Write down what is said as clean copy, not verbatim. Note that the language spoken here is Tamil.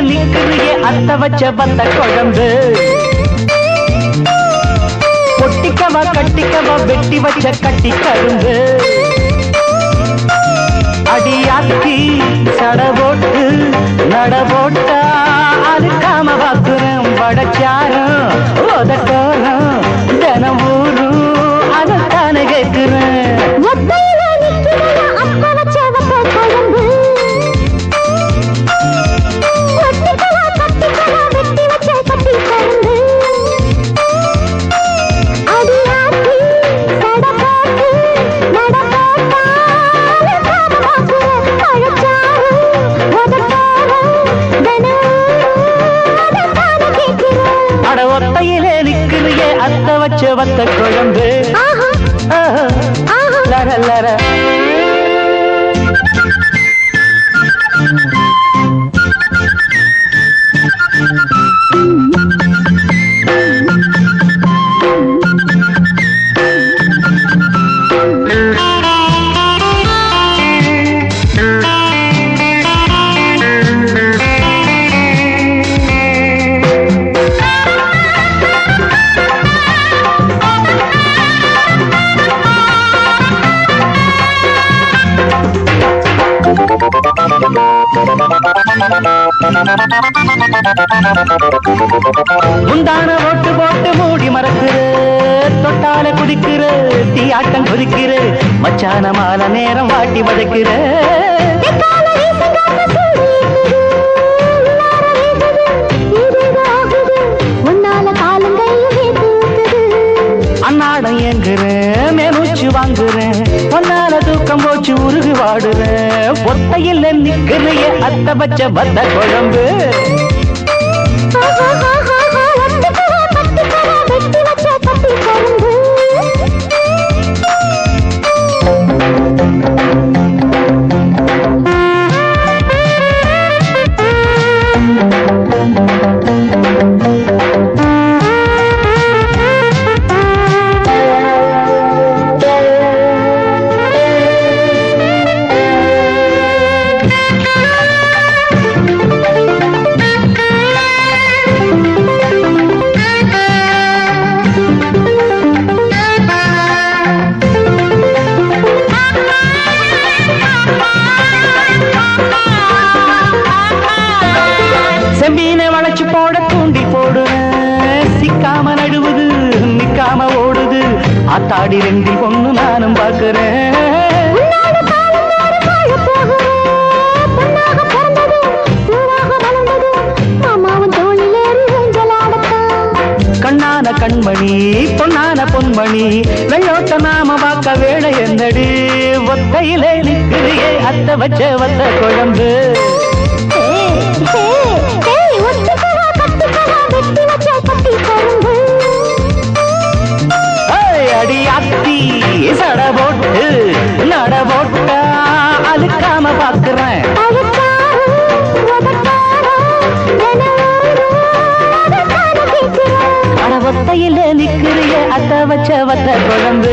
நிக்கிறிய அத்த வச்ச வந்த குழம்பு பொட்டிக்கவா கட்டிக்கவா வெட்டி வச்ச கட்டி கரும்பு அடியாத்தி சட போட்டு நட போட்டா அதுக்காம பாக்குறேன் வடச்சாரம் உதட்டோரம் தினம் ஊரும் அதைத்தானே கேட்கிறேன் ஒத்தையிலே நிக்கிறியே அத்த வச்ச வத்த குழம்பு லர லர முந்தான ஓட்டு போட்டு மூடி மறக்குற தொட்டால குதிக்கிற தீயாட்டம் குதிக்கிற மச்சான மால நேரம் வாட்டி வதைக்கிற அன்னாடம் எங்குறேன் மேலூச்சு வாங்குறேன் ஒன்னால தூக்கம் போச்சு உருகு வாடுறேன் ஒத்தையில் நிக்கிறைய அத்த பச்ச வந்த குழம்பு செம்பீனை வளைச்சு போட தூண்டி போடுறேன் சிக்காம நடுவுது நிக்காம ஓடுது ஆத்தாடி ரெண்டில் ஒண்ணு நானும் பாக்குறேன் கண்ணான கண்மணி பொன்னான பொன்மணி வெள்ளோட்ட நாம பார்க்க வேலை என்னடி ஒத்தையிலே நிற்கிறியே அத்த வச்ச வந்த குழம்பு அடி அத்தி சட போட்டு நட போட்டா அழுக்காம பாக்குறேன் ஒத்தையில நிக்கிறிய அத்த வச்ச வத்த குழம்பு